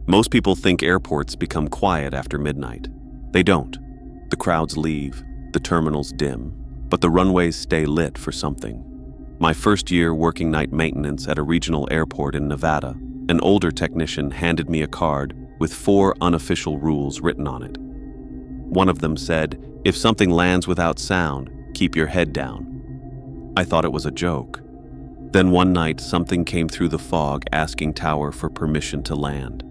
Most people think airports become quiet after midnight. They don't. The crowds leave, the terminals dim, but the runways stay lit for something. My first year working night maintenance at a regional airport in Nevada, an older technician handed me a card with 4 unofficial rules written on it. One of them said, "If something lands without sound, keep your head down." I thought it was a joke. Then one night, something came through the fog asking Tower for permission to land.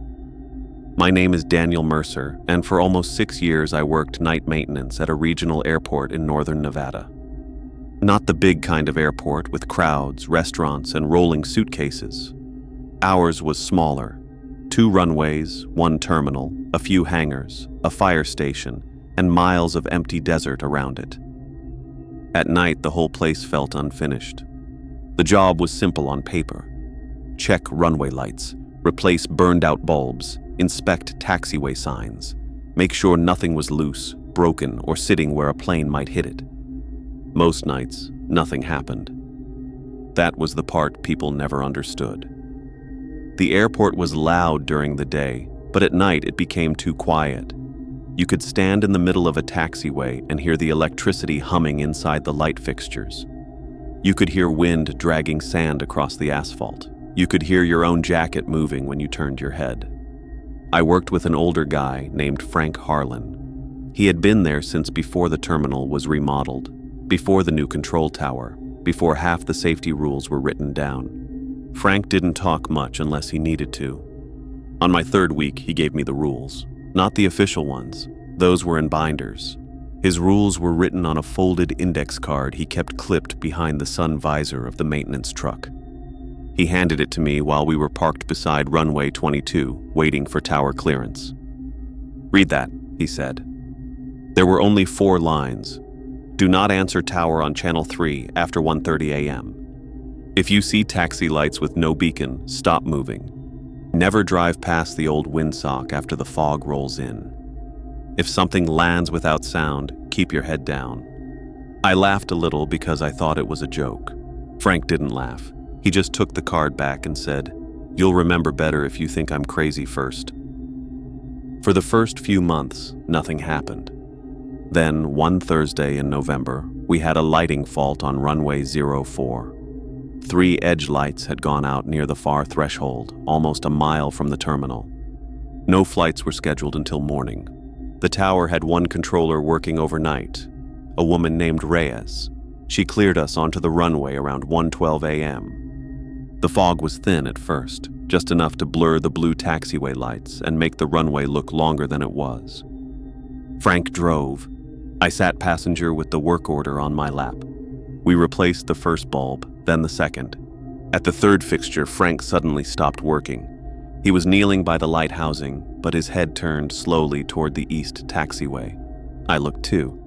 My name is Daniel Mercer, and for almost 6 years I worked night maintenance at a regional airport in northern Nevada. Not the big kind of airport with crowds, restaurants, and rolling suitcases. Ours was smaller. 2 runways, 1 terminal, a few hangars, a fire station, and miles of empty desert around it. At night, the whole place felt unfinished. The job was simple on paper. Check runway lights, replace burned-out bulbs, inspect taxiway signs, make sure nothing was loose, broken, or sitting where a plane might hit it. Most nights, nothing happened. That was the part people never understood. The airport was loud during the day, but at night it became too quiet. You could stand in the middle of a taxiway and hear the electricity humming inside the light fixtures. You could hear wind dragging sand across the asphalt. You could hear your own jacket moving when you turned your head. I worked with an older guy named Frank Harlan. He had been there since before the terminal was remodeled, before the new control tower, before half the safety rules were written down. Frank didn't talk much unless he needed to. On my 3rd week, he gave me the rules. Not the official ones. Those were in binders. His rules were written on a folded index card he kept clipped behind the sun visor of the maintenance truck. He handed it to me while we were parked beside runway 22, waiting for tower clearance. "Read that," he said. There were only 4 lines. "Do not answer tower on channel 3 after 1:30 a.m. If you see taxi lights with no beacon, stop moving. Never drive past the old windsock after the fog rolls in. If something lands without sound, keep your head down." I laughed a little because I thought it was a joke. Frank didn't laugh. He just took the card back and said, "You'll remember better if you think I'm crazy first." For the first few months, nothing happened. Then, one Thursday in November, we had a lighting fault on runway 04. 3 edge lights had gone out near the far threshold, almost a mile from the terminal. No flights were scheduled until morning. The tower had 1 controller working overnight, a woman named Reyes. She cleared us onto the runway around 1:12 a.m. The fog was thin at first, just enough to blur the blue taxiway lights and make the runway look longer than it was. Frank drove. I sat passenger with the work order on my lap. We replaced the first bulb, then the second. At the 3rd fixture, Frank suddenly stopped working. He was kneeling by the light housing, but his head turned slowly toward the east taxiway. I looked too.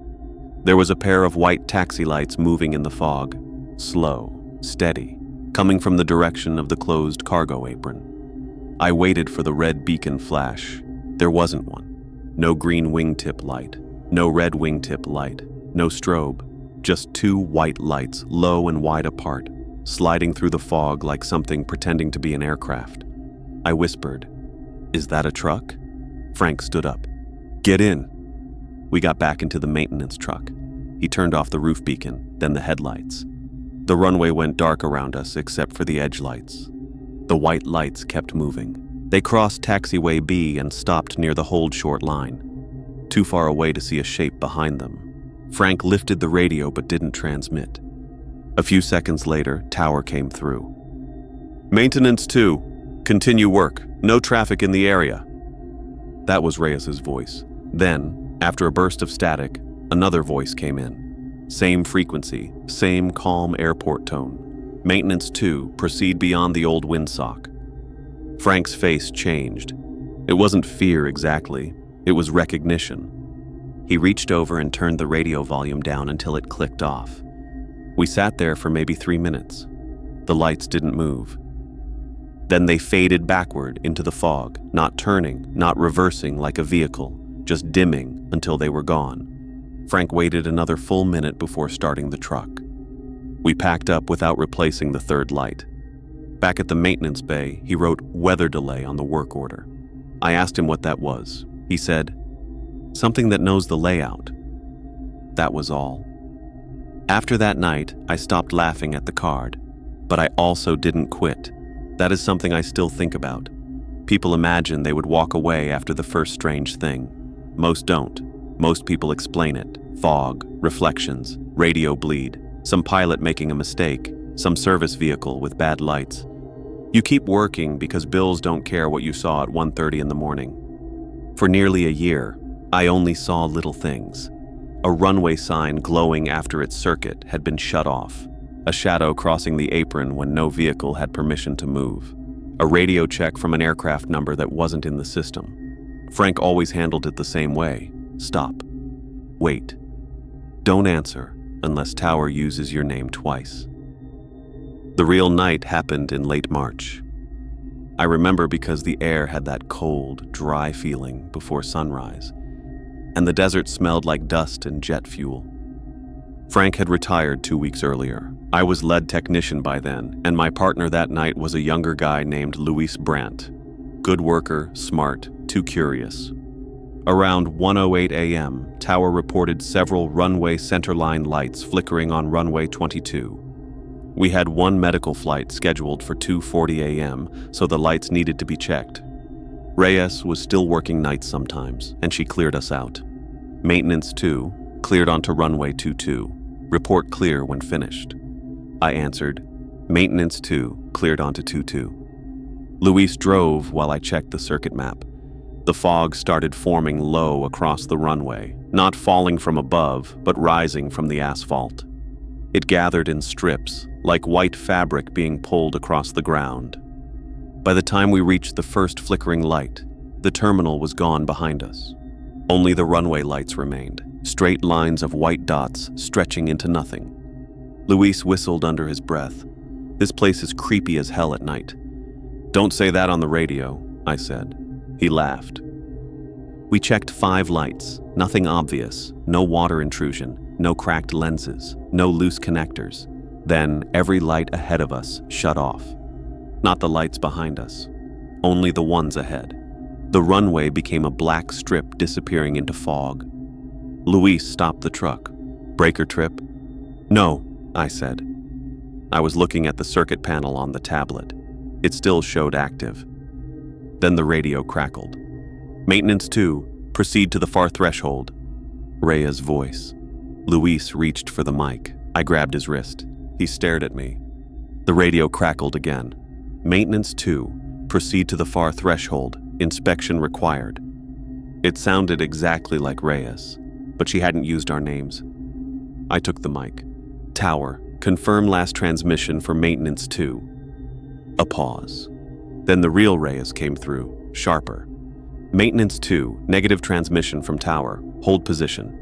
There was a pair of white taxi lights moving in the fog, slow, steady, coming from the direction of the closed cargo apron. I waited for the red beacon flash. There wasn't one. No green wingtip light, no red wingtip light, no strobe. Just 2 white lights, low and wide apart, sliding through the fog like something pretending to be an aircraft. I whispered, "Is that a truck?" Frank stood up. "Get in." We got back into the maintenance truck. He turned off the roof beacon, then the headlights. The runway went dark around us except for the edge lights. The white lights kept moving. They crossed taxiway B and stopped near the hold short line, too far away to see a shape behind them. Frank lifted the radio but didn't transmit. A few seconds later, tower came through. "Maintenance 2. Continue work. No traffic in the area." That was Reyes's voice. Then, after a burst of static, another voice came in. Same frequency, same calm airport tone. "Maintenance 2. Proceed beyond the old windsock." Frank's face changed. It wasn't fear exactly. It was recognition. He reached over and turned the radio volume down until it clicked off. We sat there for maybe 3 minutes. The lights didn't move. Then they faded backward into the fog, not turning, not reversing like a vehicle, just dimming until they were gone. Frank waited another full minute before starting the truck. We packed up without replacing the 3rd light. Back at the maintenance bay, he wrote "weather delay" on the work order. I asked him what that was. He said, "Something that knows the layout." That was all. After that night, I stopped laughing at the card, but I also didn't quit. That is something I still think about. People imagine they would walk away after the first strange thing. Most don't. Most people explain it. Fog, reflections, radio bleed, some pilot making a mistake, some service vehicle with bad lights. You keep working because bills don't care what you saw at 1:30 in the morning. For nearly a year, I only saw little things. A runway sign glowing after its circuit had been shut off. A shadow crossing the apron when no vehicle had permission to move. A radio check from an aircraft number that wasn't in the system. Frank always handled it the same way. Stop. Wait. Don't answer unless Tower uses your name twice. The real night happened in late March. I remember because the air had that cold, dry feeling before sunrise, and the desert smelled like dust and jet fuel. Frank had retired 2 weeks earlier. I was lead technician by then, and my partner that night was a younger guy named Luis Brandt. Good worker, smart, too curious. Around 1:08 a.m., Tower reported several runway centerline lights flickering on runway 22. We had one medical flight scheduled for 2:40 a.m., so the lights needed to be checked. Reyes was still working nights sometimes, and she cleared us out. Maintenance 2 cleared onto runway 22. Report clear when finished. I answered, Maintenance 2 cleared onto 22. Luis drove while I checked the circuit map. The fog started forming low across the runway, not falling from above, but rising from the asphalt. It gathered in strips, like white fabric being pulled across the ground. By the time we reached the first flickering light, the terminal was gone behind us. Only the runway lights remained, straight lines of white dots stretching into nothing. Luis whistled under his breath. This place is creepy as hell at night. Don't say that on the radio, I said. He laughed. We checked 5 lights, nothing obvious, no water intrusion, no cracked lenses, no loose connectors. Then every light ahead of us shut off. Not the lights behind us, only the ones ahead. The runway became a black strip disappearing into fog. Luis stopped the truck. Breaker trip? No, I said. I was looking at the circuit panel on the tablet. It still showed active. Then the radio crackled. Maintenance 2, proceed to the far threshold. Rhea's voice. Luis reached for the mic. I grabbed his wrist. He stared at me. The radio crackled again. Maintenance 2, proceed to the far threshold. Inspection required. It sounded exactly like Reyes, but she hadn't used our names. I took the mic. Tower, confirm last transmission for Maintenance 2. A pause. Then the real Reyes came through, sharper. Maintenance 2, negative transmission from Tower. Hold position.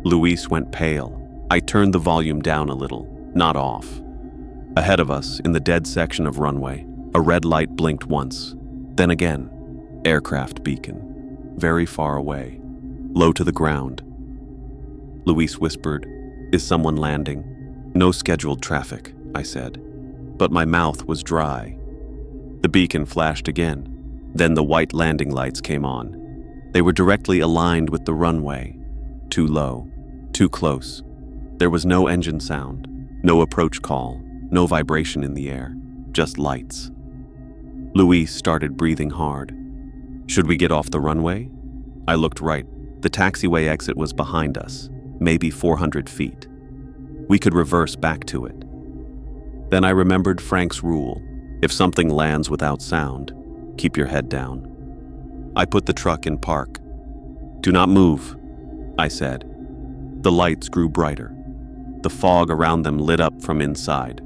Luis went pale. I turned the volume down a little, not off. Ahead of us, in the dead section of runway, a red light blinked once. Then again. Aircraft beacon. Very far away. Low to the ground. Luis whispered, Is someone landing? No scheduled traffic, I said. But my mouth was dry. The beacon flashed again. Then the white landing lights came on. They were directly aligned with the runway. Too low. Too close. There was no engine sound. No approach call. No vibration in the air. Just lights. Luis started breathing hard. Should we get off the runway? I looked right. The taxiway exit was behind us, maybe 400 feet. We could reverse back to it. Then I remembered Frank's rule. If something lands without sound, keep your head down. I put the truck in park. Do not move, I said. The lights grew brighter. The fog around them lit up from inside.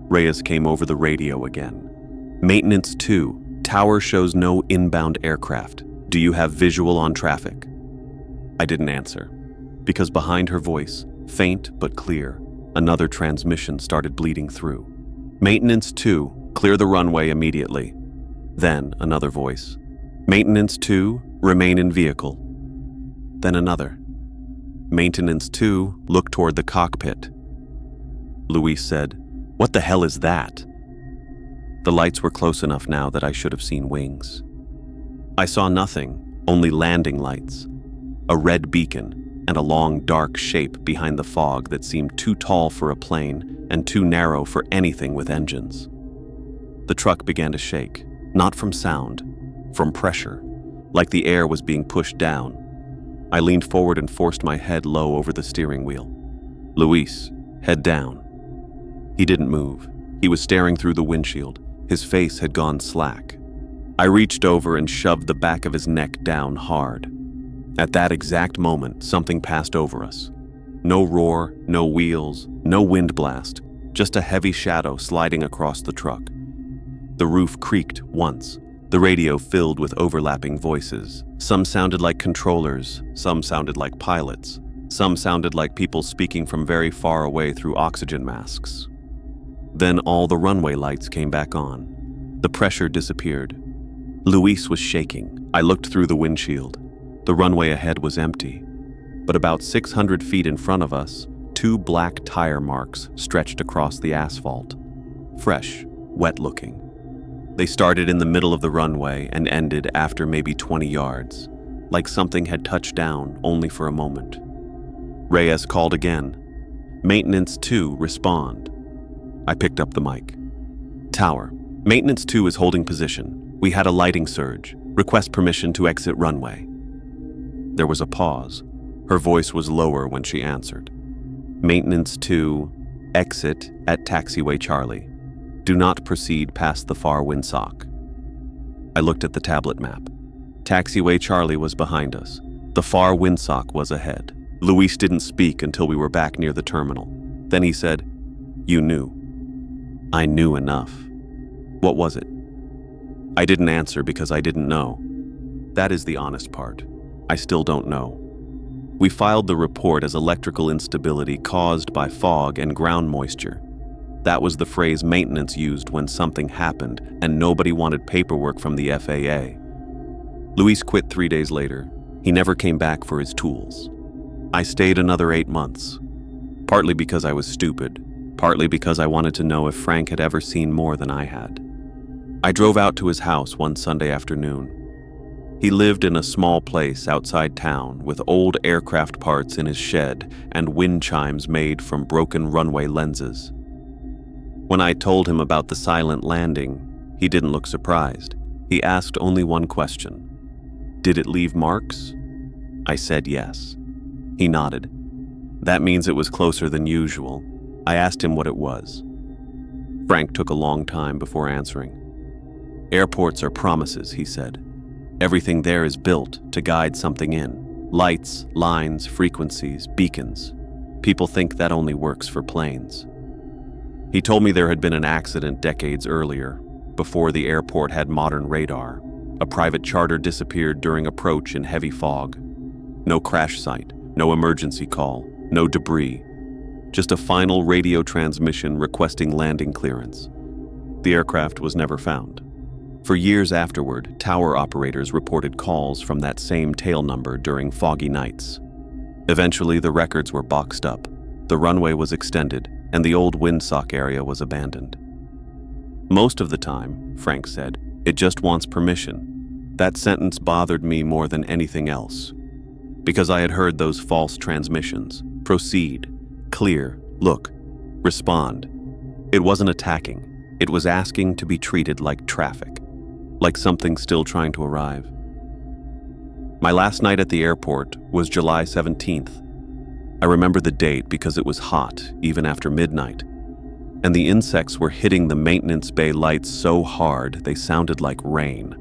Reyes came over the radio again. Maintenance 2, Tower shows no inbound aircraft. Do you have visual on traffic? I didn't answer, because behind her voice, faint but clear, another transmission started bleeding through. Maintenance 2, clear the runway immediately. Then another voice. Maintenance 2, remain in vehicle. Then another. Maintenance 2, look toward the cockpit. Luis said, What the hell is that? The lights were close enough now that I should have seen wings. I saw nothing, only landing lights, a red beacon, and a long, dark shape behind the fog that seemed too tall for a plane and too narrow for anything with engines. The truck began to shake, not from sound, from pressure, like the air was being pushed down. I leaned forward and forced my head low over the steering wheel. Luis, head down. He didn't move. He was staring through the windshield. His face had gone slack. I reached over and shoved the back of his neck down hard. At that exact moment, something passed over us. No roar, no wheels, no wind blast, just a heavy shadow sliding across the truck. The roof creaked once. The radio filled with overlapping voices. Some sounded like controllers, some sounded like pilots, some sounded like people speaking from very far away through oxygen masks. Then all the runway lights came back on. The pressure disappeared. Luis was shaking. I looked through the windshield. The runway ahead was empty, but about 600 feet in front of us, 2 black tire marks stretched across the asphalt. Fresh, wet-looking. They started in the middle of the runway and ended after maybe 20 yards, like something had touched down only for a moment. Reyes called again. Maintenance 2, respond. I picked up the mic. Tower, Maintenance 2 is holding position. We had a lighting surge. Request permission to exit runway. There was a pause. Her voice was lower when she answered. Maintenance 2, exit at taxiway Charlie. Do not proceed past the far windsock. I looked at the tablet map. Taxiway Charlie was behind us. The far windsock was ahead. Luis didn't speak until we were back near the terminal. Then he said, You knew. I knew enough. What was it? I didn't answer because I didn't know. That is the honest part. I still don't know. We filed the report as electrical instability caused by fog and ground moisture. That was the phrase maintenance used when something happened and nobody wanted paperwork from the FAA. Luis quit 3 days later. He never came back for his tools. I stayed another 8 months, partly because I was stupid, partly because I wanted to know if Frank had ever seen more than I had. I drove out to his house one Sunday afternoon. He lived in a small place outside town with old aircraft parts in his shed and wind chimes made from broken runway lenses. When I told him about the silent landing, he didn't look surprised. He asked only one question. Did it leave marks? I said yes. He nodded. That means it was closer than usual. I asked him what it was. Frank took a long time before answering. Airports are promises, he said. Everything there is built to guide something in. Lights, lines, frequencies, beacons. People think that only works for planes. He told me there had been an accident decades earlier, before the airport had modern radar. A private charter disappeared during approach in heavy fog. No crash site, no emergency call, no debris. Just a final radio transmission requesting landing clearance. The aircraft was never found. For years afterward, tower operators reported calls from that same tail number during foggy nights. Eventually, the records were boxed up. The runway was extended, and the old windsock area was abandoned. Most of the time, Frank said, it just wants permission. That sentence bothered me more than anything else, because I had heard those false transmissions. Proceed, clear, look, respond. It wasn't attacking. It was asking to be treated like traffic, like something still trying to arrive. My last night at the airport was July 17th. I remember the date because it was hot, even after midnight, and the insects were hitting the maintenance bay lights so hard they sounded like rain.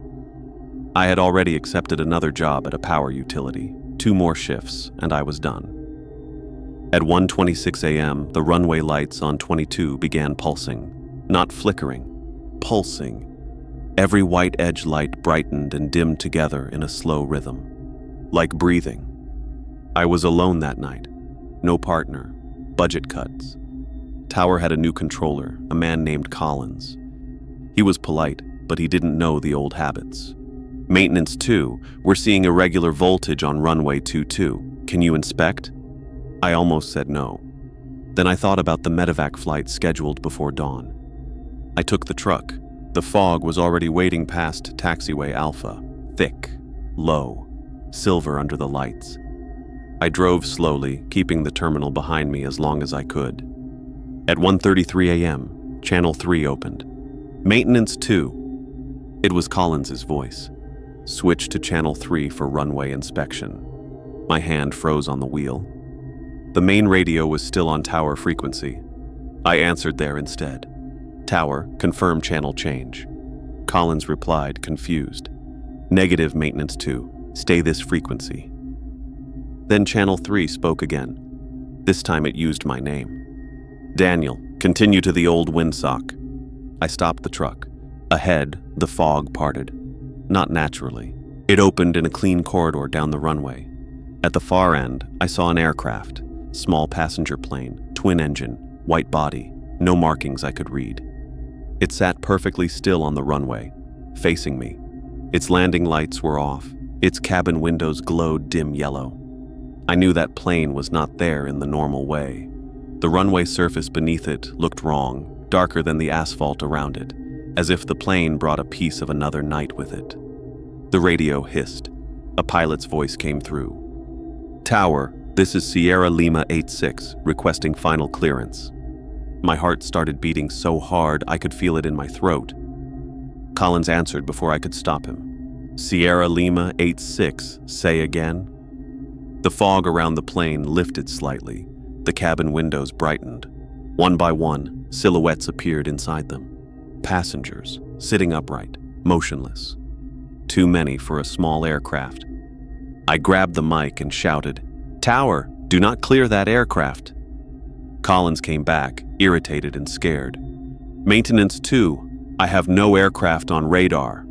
I had already accepted another job at a power utility, 2 more shifts, and I was done. At 1:26 a.m., the runway lights on 22 began pulsing, not flickering, pulsing. Every white edge light brightened and dimmed together in a slow rhythm, like breathing. I was alone that night. No partner, budget cuts. Tower had a new controller, a man named Collins. He was polite, but he didn't know the old habits. Maintenance 2, we're seeing irregular voltage on runway 22. Can you inspect? I almost said no. Then I thought about the medevac flight scheduled before dawn. I took the truck. The fog was already waiting past taxiway Alpha. thick, low, silver under the lights. I drove slowly, keeping the terminal behind me as long as I could. At 1:33 a.m., Channel 3 opened. "Maintenance 2. It was Collins's voice. "Switch to Channel 3 for runway inspection." My hand froze on the wheel. The main radio was still on tower frequency. I answered there instead. "Tower, confirm channel change." Collins replied, confused. "Negative, Maintenance 2. Stay this frequency." Then Channel 3 spoke again. This time it used my name. "Daniel, continue to the old windsock." I stopped the truck. Ahead, the fog parted. Not naturally. It opened in a clean corridor down the runway. At the far end, I saw an aircraft, small passenger plane, twin engine, white body, no markings I could read. It sat perfectly still on the runway, facing me. Its landing lights were off. Its cabin windows glowed dim yellow. I knew that plane was not there in the normal way. The runway surface beneath it looked wrong, darker than the asphalt around it, as if the plane brought a piece of another night with it. The radio hissed. A pilot's voice came through. "Tower, this is Sierra Lima 86, requesting final clearance." My heart started beating so hard I could feel it in my throat. Collins answered before I could stop him. "Sierra Lima 86, say again?" The fog around the plane lifted slightly. The cabin windows brightened. One by one, silhouettes appeared inside them. Passengers, sitting upright, motionless. Too many for a small aircraft. I grabbed the mic and shouted, "Tower, do not clear that aircraft." Collins came back, irritated and scared. "Maintenance 2, I have no aircraft on radar."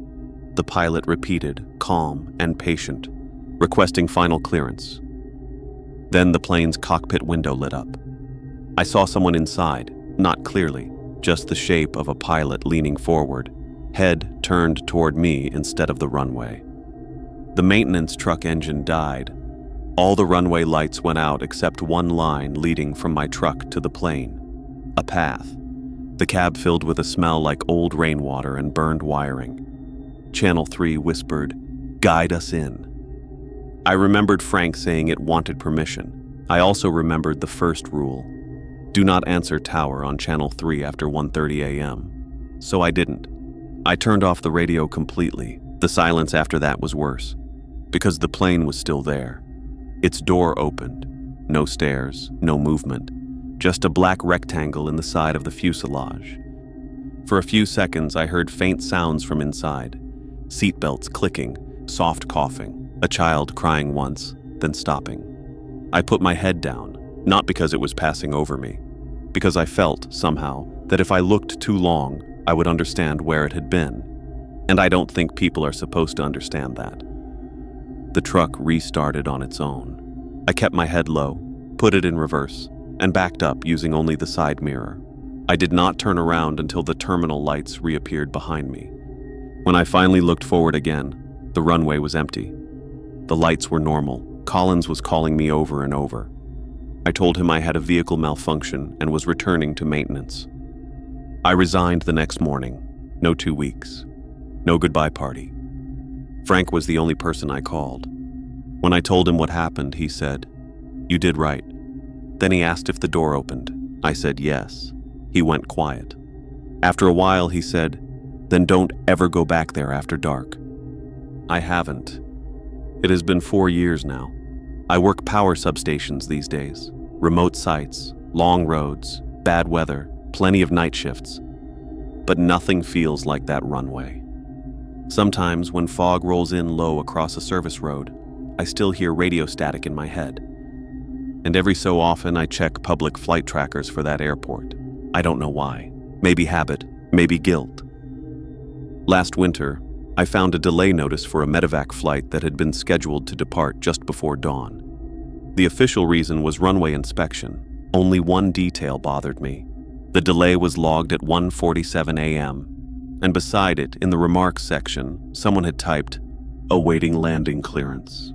The pilot repeated, calm and patient, requesting final clearance. Then the plane's cockpit window lit up. I saw someone inside, not clearly, just the shape of a pilot leaning forward, head turned toward me instead of the runway. The maintenance truck engine died. All the runway lights went out except one line leading from my truck to the plane. A path. The cab filled with a smell like old rainwater and burned wiring. Channel 3 whispered, "Guide us in." I remembered Frank saying it wanted permission. I also remembered the first rule. Do not answer tower on Channel 3 after 1:30 a.m. So I didn't. I turned off the radio completely. The silence after that was worse, because the plane was still there. Its door opened. No stairs, no movement, just a black rectangle in the side of the fuselage. For a few seconds, I heard faint sounds from inside. Seatbelts clicking, soft coughing, a child crying once, then stopping. I put my head down, not because it was passing over me, because I felt, somehow, that if I looked too long, I would understand where it had been. And I don't think people are supposed to understand that. The truck restarted on its own. I kept my head low, put it in reverse, and backed up using only the side mirror. I did not turn around until the terminal lights reappeared behind me. When I finally looked forward again, the runway was empty. The lights were normal. Collins was calling me over and over. I told him I had a vehicle malfunction and was returning to maintenance. I resigned the next morning. No 2 weeks. No goodbye party. Frank was the only person I called. When I told him what happened, he said, "You did right." Then he asked if the door opened. I said yes. He went quiet. After a while, he said, "Then don't ever go back there after dark." I haven't. It has been 4 years now. I work power substations these days. Remote sites, long roads, bad weather, plenty of night shifts. But nothing feels like that runway. Sometimes when fog rolls in low across a service road, I still hear radio static in my head. And every so often I check public flight trackers for that airport. I don't know why. Maybe habit, maybe guilt. Last winter, I found a delay notice for a medevac flight that had been scheduled to depart just before dawn. The official reason was runway inspection. Only one detail bothered me. The delay was logged at 1:47 a.m., and beside it, in the remarks section, someone had typed, "Awaiting landing clearance."